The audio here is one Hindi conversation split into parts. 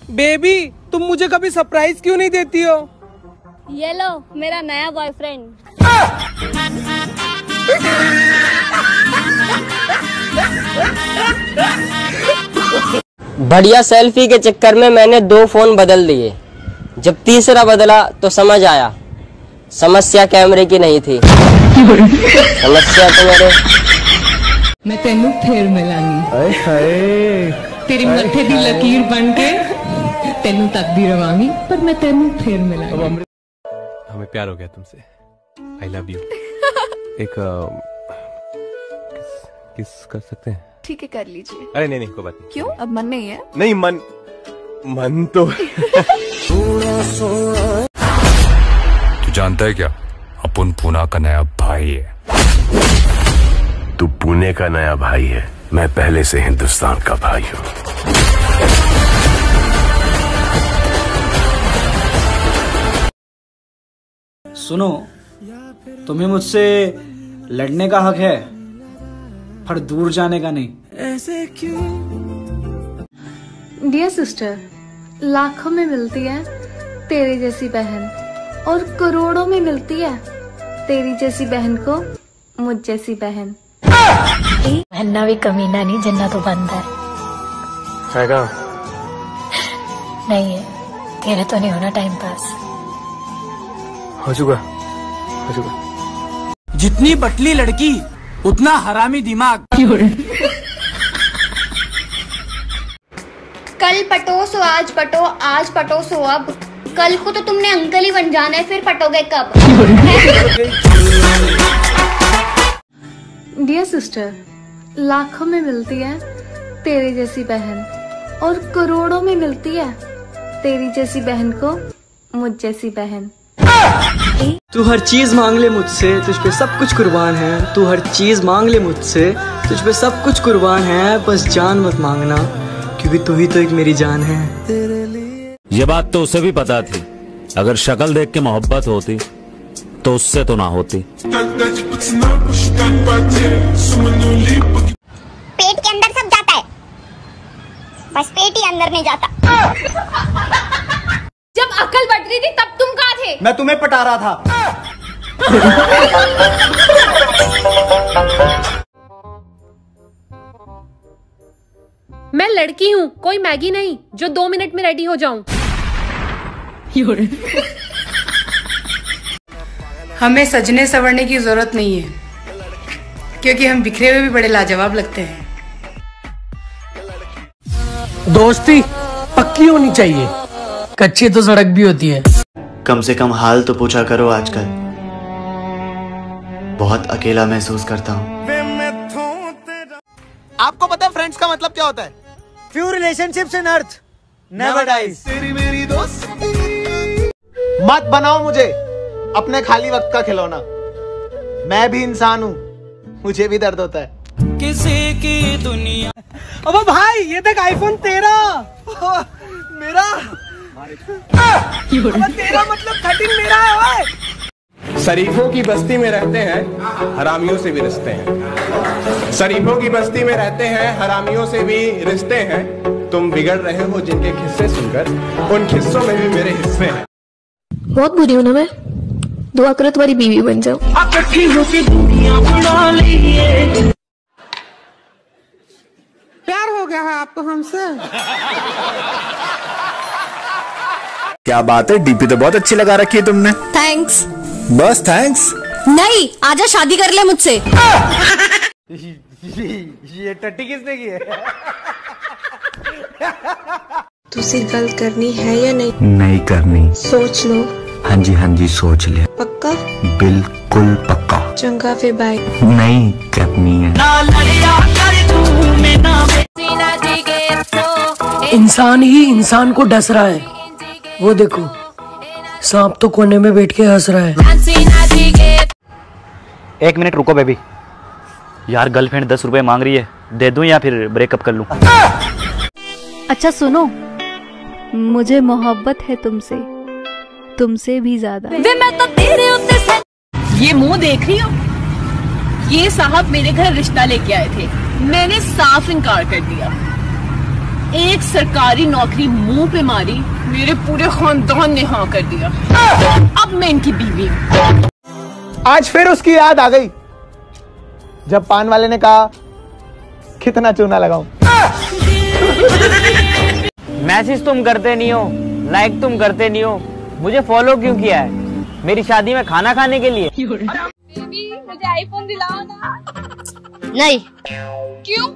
बेबी तुम मुझे कभी सरप्राइज क्यों नहीं देती हो? ये लो मेरा नया बॉयफ्रेंड। बढ़िया सेल्फी के चक्कर में मैंने 2 फोन बदल दिए। जब तीसरा बदला तो समझ आया समस्या कैमरे की नहीं थी, समस्या तो मेरे। मैं तेनू फिर मिलांगी, तेरी मथे दी लकीर बन के तेनू तकदी रवांगी, पर मैं तेनू फिर मिलांगी। हमें प्यार हो गया तुमसे। आई लव यू। एक किस कर सकते हैं? ठीक है कर लीजिए। अरे नहीं कोई बात नहीं। क्यों अब मन नहीं है? नहीं मन तो तू जानता है क्या, अपुन पूना का नया भाई है। तू पुणे का नया भाई है, मैं पहले से हिंदुस्तान का भाई हूँ। सुनो, तुम्हें मुझसे लड़ने का हक है पर दूर जाने का नहीं। ऐसे क्यों? डियर सिस्टर, लाखों में मिलती है तेरी जैसी बहन और करोड़ों में मिलती है तेरी जैसी बहन को मुझ जैसी बहन। बहना भी कमीना नहीं, जिन्ना तो बंद है नहीं है। तेरे तो नहीं होना टाइम पास। हो चुका। जितनी बटली लड़की उतना हरामी दिमाग। कल पटो सो आज पटो, आज पटो सो अब। कल को तो तुमने अंकल ही बन जाना है, फिर पटोगे कब? डियर सिस्टर, लाखों में मिलती है तेरी जैसी बहन और करोड़ों में मिलती है तेरी जैसी बहन को मुझ जैसी बहन। तू हर चीज मांग ले मुझसे, तुझ पे सब कुछ कुर्बान है। तू हर चीज मांग ले मुझसे, तुझ पे सब कुछ कुर्बान है। बस जान मत मांगना, क्योंकि तू ही तो एक मेरी जान है। ये बात तो उसे भी पता थी, अगर शक्ल देख के मोहब्बत होती तो उससे तो ना होती। पेट के अंदर सब जाता है, बस पेट ही अंदर नहीं जाता। जब अकल बढ़ रही थी तब तुम कहाँ थे? मैं तुम्हें पटा रहा था। मैं लड़की हूँ, कोई मैगी नहीं जो 2 मिनट में रेडी हो जाऊं। हमें सजने संवरने की जरूरत नहीं है, क्योंकि हम बिखरे हुए भी बड़े लाजवाब लगते हैं। दोस्ती पक्की होनी चाहिए, कच्ची तो सड़क भी होती है। कम से कम हाल तो पूछा करो। आजकल बहुत अकेला महसूस करता हूँ। आपको पता है फ्रेंड्स का मतलब क्या होता है? Few relationships in earth never dies. तेरी मेरी दोस्ती। मत बनाओ मुझे अपने खाली वक्त का खिलौना। मैं भी इंसान हूँ, मुझे भी दर्द होता है। किसी की दुनिया। अब भाई ये देख आईफोन 13 मेरा। तेरा मतलब 13 मेरा है भाई। शरीफों की बस्ती में रहते हैं, हरामियों से भी रिश्ते हैं। शरीफों की बस्ती में रहते हैं, हरामियों से भी रिश्ते हैं। तुम बिगड़ रहे हो जिनके किस्से सुनकर, उन किस्सों में भी मेरे हिस्से हैं। बहुत बुरी हूँ ना मैं, दुआ करो तुम्हारी बीवी बन जाओ। प्यार हो गया है आपको हमसे? क्या बात है, डीपी तो बहुत अच्छी लगा रखी है तुमने। थैंक्स। बस थैंक्स नहीं, आजा शादी कर ले मुझसे। ये टट्टी किसने की है? तुझसे गल करनी है या नहीं? नहीं करनी। सोच लो। हाँ जी सोच लिया। पक्का? बिल्कुल पक्का। चंगा फिर बाय। नहीं करनी है। इंसान ही इंसान को डस रहा है, वो देखो सांप तो कोने में बैठ के हंस रहा है। 1 मिनट रुको बेबी। यार गर्लफ्रेंड 10 रुपए मांग रही है, दे दूं या फिर ब्रेकअप कर लूं? अच्छा सुनो, मुझे मोहब्बत है तुमसे भी ज्यादा। मैं तो तेरे उत्ते। ये मुंह देख रही हो? ये साहब मेरे घर रिश्ता लेके आए थे, मैंने साफ इनकार कर दिया। एक सरकारी नौकरी मुंह पे मारी, मेरे पूरे खानदान ने हाँ कर दिया। अब मैं इनकी बीवी हूँ। आज फिर उसकी याद आ गई जब पान वाले ने कहा कितना चूना लगाऊं। मैसेज तुम करते नहीं हो, लाइक तुम करते नहीं हो, मुझे फॉलो क्यों किया है? मेरी शादी में खाना खाने के लिए? बेबी मुझे आईफोन दिलाओ ना। नहीं। क्यों?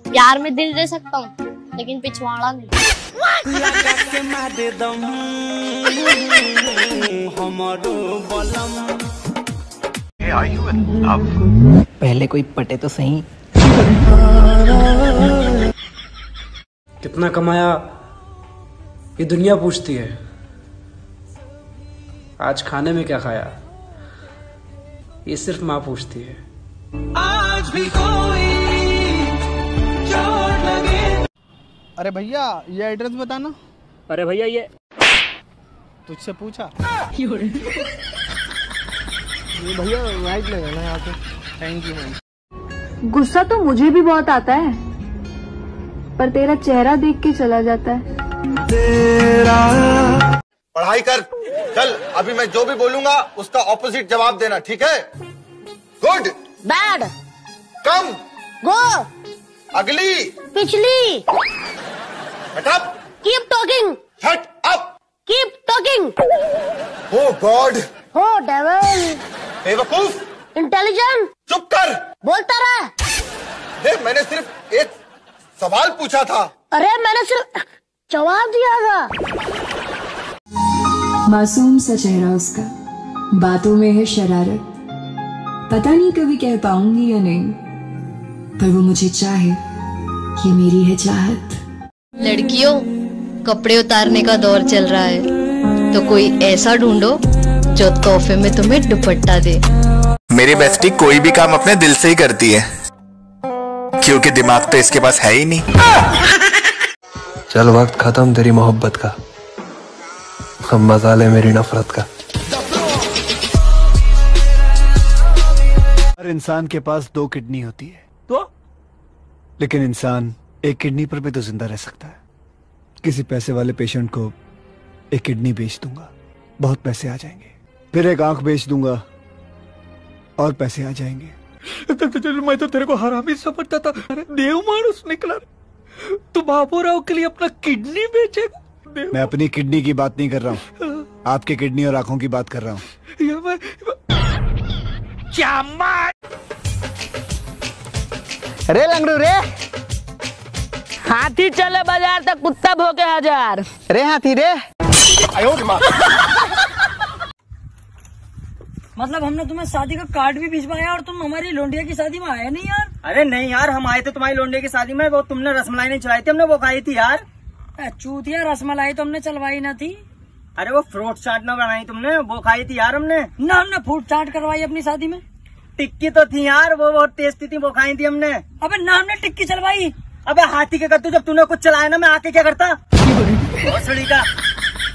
प्यार में दिल दे सकता हूँ लेकिन पिछवाड़ा नहीं। पहले कोई पटे तो सही। कितना कमाया ये दुनिया पूछती है, आज खाने में क्या खाया ये सिर्फ माँ पूछती है। आज भी कोई चोट लगे। अरे भैया ये एड्रेस बताना। अरे भैया ये तुझसे पूछा। ये भैया राइट ले ना यहाँ पे। Thank you ma'am. गुस्सा तो मुझे भी बहुत आता है, पर तेरा चेहरा देख के चला जाता है। पढ़ाई कर, चल अभी मैं जो भी बोलूंगा उसका ऑपोजिट जवाब देना, ठीक है? गुड, बैड, कम, गो, अगली, पिछली, shut up, keep talking, shut up, keep talking, oh god, हो डेविल, बेवकूफ, इंटेलिजेंट, चुप कर, बोलता रहा। देख मैंने सिर्फ एक सवाल पूछा था। अरे मैंने सिर्फ जवाब दिया था। मासूम सा चेहरा उसका, बातों में है शरारत, पता नहीं कभी कह पाऊंगी या नहीं, पर वो मुझे चाहे, ये मेरी है चाहत। लड़कियों, कपड़े उतारने का दौर चल रहा है, तो कोई ऐसा ढूंढो जो तोहफे में तुम्हें दुपट्टा दे। मेरी बेस्टी कोई भी काम अपने दिल से ही करती है, क्योंकि दिमाग तो इसके पास है ही नहीं। चल वक्त खत्म तेरी मोहब्बत का, अब मजा ले मेरी नफरत का। हर इंसान के पास 2 किडनी होती है तो, लेकिन इंसान एक किडनी पर भी तो जिंदा रह सकता है। किसी पैसे वाले पेशेंट को एक किडनी बेच दूंगा, बहुत पैसे आ जाएंगे। फिर एक आंख बेच दूंगा और पैसे आ जाएंगे। मैं तो तेरे को हरामी समझता था, अरे देव मानुस निकला। तू बाबूराव के लिए अपना किडनी बेचेगा? मैं अपनी किडनी की बात नहीं कर रहा हूँ, आपके किडनी और आंखों की बात कर रहा हूँ। रे लंगड़ू रे, हाथी चले बाजार तक कुत्ता भोके 1000। रे हाथी रे। मतलब हमने तुम्हें शादी का कार्ड भी भिजवाया और तुम हमारी लोंडिया की शादी में आए नहीं यार? अरे नहीं यार, हम आए थे तुम्हारी लोंडिया की शादी में, वो तुमने रसमलाई नहीं चलाई थी, हमने वो खाई थी यार। चूतिया, रसमलाई तो हमने चलवाई ना थी। अरे वो फ्रूट चाट ना बनाई तुमने, वो खाई थी यार हमने। ना हमने फ्रूट चाट करवाई अपनी शादी में। टिक्की तो थी यार, वो बहुत टेस्टी थी, वो खाई थी हमने। अबे ना हमने टिक्की चलवाई। अबे हाथी के कद्दू, जब तूने कुछ चलाया ना मैं आके क्या करता? भोसड़ी का।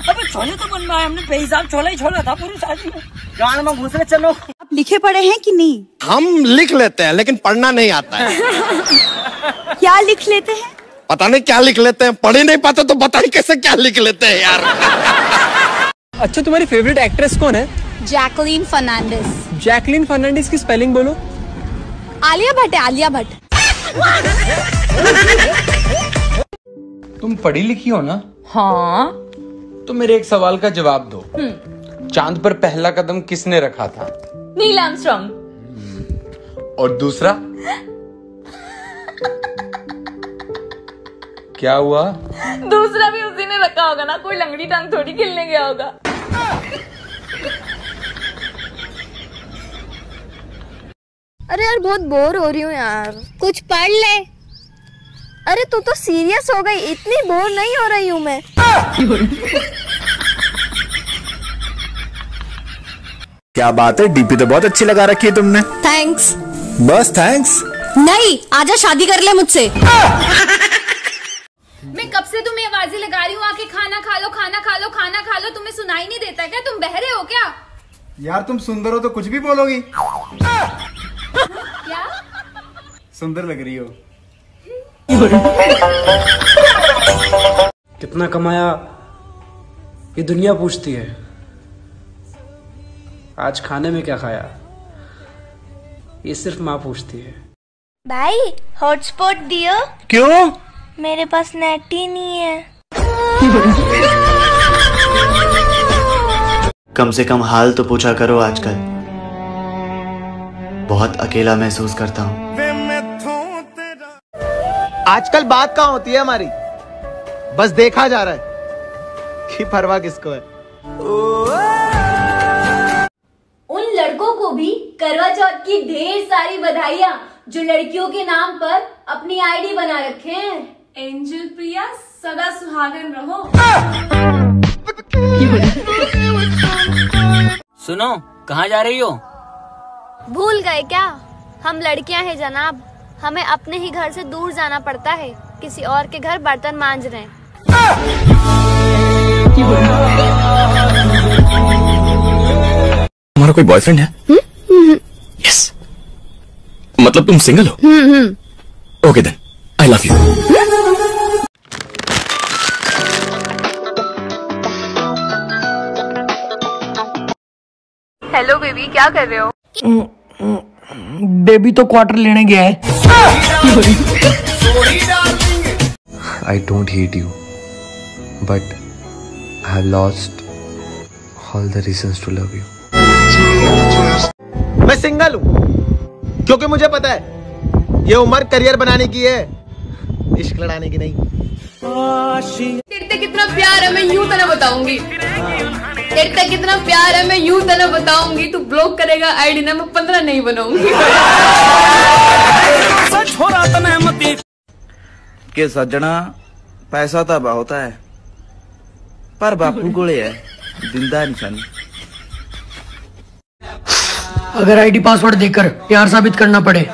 अबे छोले तो बनवाए हमने, बेहिसाब छोला ही छोला था पूरी शादी में। गान में घुस रहे, चलो। आप लिखे पढ़े हैं कि नहीं? हम लिख लेते हैं लेकिन पढ़ना नहीं आता है। क्या लिख लेते हैं? पता नहीं क्या लिख लेते हैं, पढ़ ही नहीं पाते तो बताइए कैसे क्या लिख लेते हैं यार। अच्छा तुम्हारी फेवरेट एक्ट्रेस कौन है? जैकलीन फर्नांडिस। जैकलीन फर्नांडिस की स्पेलिंग बोलो। आलिया भट्ट है, आलिया भट्ट। तुम पढ़ी लिखी हो ना? हाँ। तो मेरे एक सवाल का जवाब दो। चांद पर पहला कदम किसने रखा था? Neil Armstrong. और दूसरा? क्या हुआ? दूसरा भी उसी ने रखा होगा ना, कोई लंगड़ी टांग थोड़ी खेलने गया होगा। अरे यार बहुत बोर हो रही हूँ यार, कुछ पढ़ ले। अरे तू तो सीरियस हो गई, इतनी बोर नहीं हो रही हूँ मैं। क्या बात है, डीपी तो बहुत अच्छी लगा रखी है तुमने। थैंक्स। बस थैंक्स नहीं, आजा शादी कर ले मुझसे। मैं कब से तुम्हें आवाजें लगा रही हूँ, आके खाना खा लो, खाना खा लो, खाना खा लो। तुम्हें सुनाई नहीं देता क्या? तुम बहरे हो क्या? यार तुम सुंदर हो तो कुछ भी बोलोगी। क्या? सुंदर लग रही हो। कितना कमाया ये दुनिया पूछती है, आज खाने में क्या खाया ये सिर्फ माँ पूछती है। भाई हॉटस्पॉट दियो। क्यों? मेरे पास नेट ही नहीं है। कम से कम हाल तो पूछा करो, आजकल बहुत अकेला महसूस करता हूँ। आजकल बात कहाँ होती है हमारी, बस देखा जा रहा है कि परवाह किसको है। उन लड़कों को भी करवा चौथ की ढेर सारी बधाइयाँ जो लड़कियों के नाम पर अपनी आईडी बना रखे हैं। एंजल प्रिया सदा सुहागन रहो। सुनो, कहाँ जा रही हो? भूल गए क्या? हम लड़कियां हैं जनाब, हमें अपने ही घर से दूर जाना पड़ता है, किसी और के घर बर्तन मांज रहे हैं। तुम्हारा कोई बॉयफ्रेंड है? यस। मतलब तुम सिंगल हो? Okay then, I love you. Hello baby, क्या कर रहे हो? बेबी तो क्वार्टर लेने गया है। I don't hate you, but I have lost all the reasons to love you. मैं सिंगल हूँ क्योंकि मुझे पता है ये उम्र करियर बनाने की है, इश्क लड़ाने की नहीं। तेरे कितना प्यार है मैं यूं तना बताऊंगी, तेरे कितना प्यार है मैं यूं तना बताऊंगी। तू ब्लॉक करेगा आईडी ना, मैं 15 नहीं बनाऊंगी। के सज्जना पैसा तो बहुत है पर बापू कोले है जिंदा निशानी। अगर आईडी पासवर्ड देकर प्यार साबित करना पड़े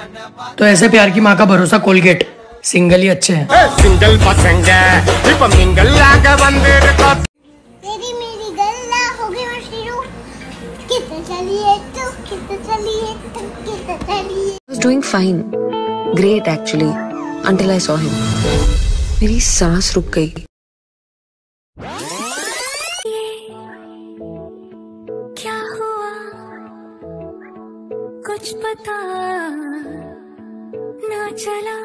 तो ऐसे प्यार की माँ का भरोसा कोलगेट। सिंगल ही अच्छे हैं। सिंगल पसंद है मिंगल लाके बंदे को। तेरी मेरी गल्ला हो गई मशरू, कितना चलिए तू, कितना चलिए तू, कितना चलिए। I was doing fine, great actually, until I saw him. मेरी सांस रुक गई। क्या हुआ कुछ पता ना चला।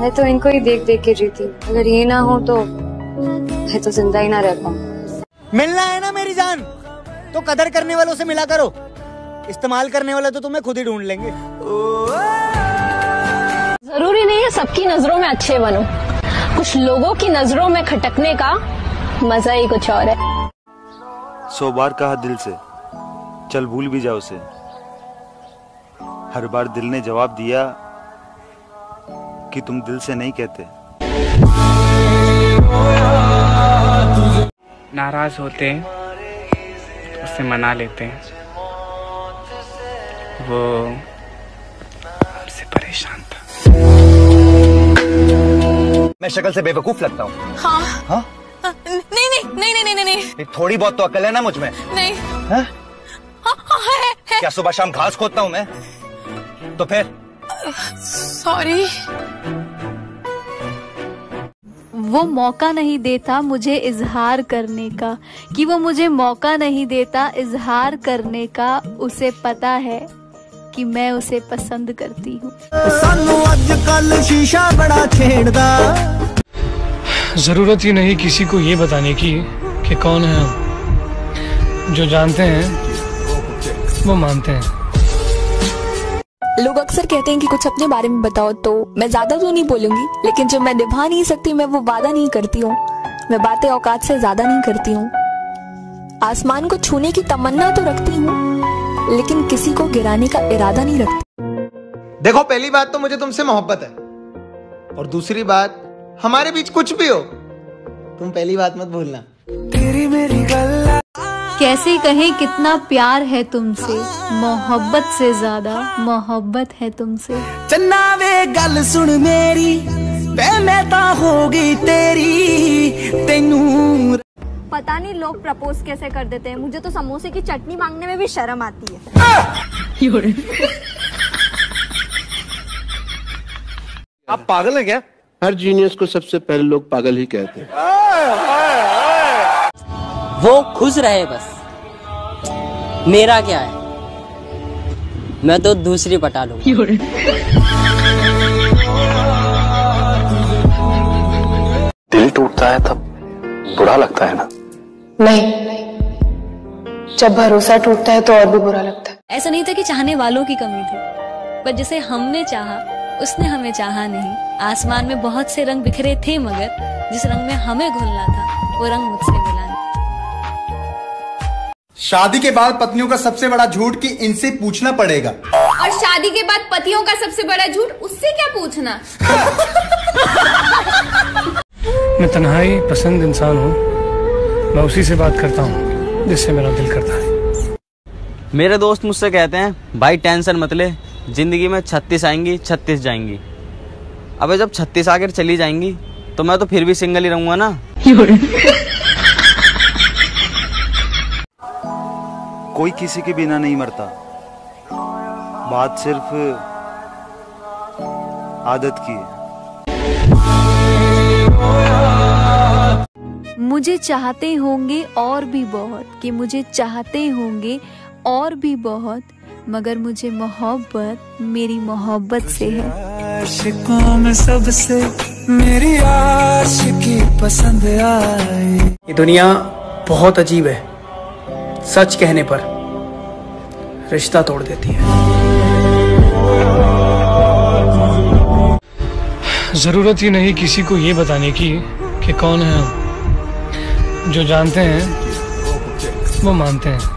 मैं तो इनको ही देख देख के जीती, अगर ये ना हो तो मैं तो जिंदा ही ना रह पाऊं। मिलना है ना मेरी जान तो कदर करने वालों से मिला करो, इस्तेमाल करने वाले तो तुम्हें खुद ही ढूंढ लेंगे। जरूरी नहीं है सबकी नजरों में अच्छे बनो, कुछ लोगों की नजरों में खटकने का मजा ही कुछ और है। 100 बार कहा दिल से चल भूल भी जाओ उसे, हर बार दिल ने जवाब दिया कि तुम दिल से नहीं कहते। नाराज होते हैं तो उसे मना लेते हैं, वो हमसे परेशान था। मैं शक्ल से बेवकूफ लगता हूँ? हाँ। हाँ? नहीं नहीं नहीं नहीं नहीं नहीं थोड़ी बहुत तो अकल है ना मुझ में? नहीं। हाँ? है। क्या सुबह शाम घास खोदता हूँ मैं? तो फिर सॉरी। वो मौका नहीं देता मुझे इजहार करने का, कि वो मुझे मौका नहीं देता इजहार करने का। उसे पता है कि मैं उसे पसंद करती हूँ। सानू आजकल शीशा बड़ा छेड़दा। जरूरत ही नहीं किसी को ये बताने की कि कौन है हम, जो जानते हैं वो मानते हैं। लोग अक्सर कहते हैं कि कुछ अपने बारे में बताओ, तो मैं ज्यादा तो नहीं बोलूंगी, लेकिन जो मैं निभा नहीं सकती मैं वो वादा नहीं करती हूँ। मैं बातें औकात से ज्यादा नहीं करती हूँ। आसमान को छूने की तमन्ना तो रखती हूँ, लेकिन किसी को गिराने का इरादा नहीं रखती। देखो, पहली बात तो मुझे तुमसे मोहब्बत है, और दूसरी बात हमारे बीच कुछ भी हो तुम पहली बात मत भूलना। तेरी मेरी गल्ला कैसे कहें कितना प्यार है तुमसे, मोहब्बत से ज्यादा मोहब्बत है तुमसे। चन्ना वे गल सुन मेरी, मैं ता होगी तेरी तेनू। पता नहीं लोग प्रपोज कैसे कर देते हैं, मुझे तो समोसे की चटनी मांगने में भी शर्म आती है। आप पागल हैं क्या? हर जीनियस को सबसे पहले लोग पागल ही कहते हैं। वो खुश रहे बस, मेरा क्या है, मैं तो दूसरी पटा लूंगा। दिल टूटता है तब बुरा लगता है ना? नहीं, जब भरोसा टूटता है तो और भी बुरा लगता है। ऐसा नहीं था कि चाहने वालों की कमी थी, पर जिसे हमने चाहा उसने हमें चाहा नहीं। आसमान में बहुत से रंग बिखरे थे, मगर जिस रंग में हमें घुलना था वो रंग मुझसे मिला नहीं। शादी के बाद पत्नियों का सबसे बड़ा झूठ कि इनसे पूछना पड़ेगा, और शादी के बाद पतियों का सबसे बड़ा झूठ उससे क्या पूछना। मैं तन्हाई पसंद इंसान हूँ, मैं उसी से बात करता हूँ जिससे मेरा दिल करता है। मेरे दोस्त मुझसे कहते हैं, भाई टेंशन मत ले, जिंदगी में 36 आएंगी 36 जाएंगी। अबे जब 36 आकर चली जाएंगी तो मैं तो फिर भी सिंगल ही रहूंगा ना। कोई किसी के बिना नहीं मरता, बात सिर्फ आदत की है। मुझे चाहते होंगे और भी बहुत, कि मुझे चाहते होंगे और भी बहुत, मगर मुझे मोहब्बत मेरी मोहब्बत से है। आशिकों में सबसे मेरी आशिकी पसंद आई। ये दुनिया बहुत अजीब है, सच कहने पर रिश्ता तोड़ देती है। जरूरत ही नहीं किसी को ये बताने की कि कौन है हम। जो जानते हैं वो मानते हैं।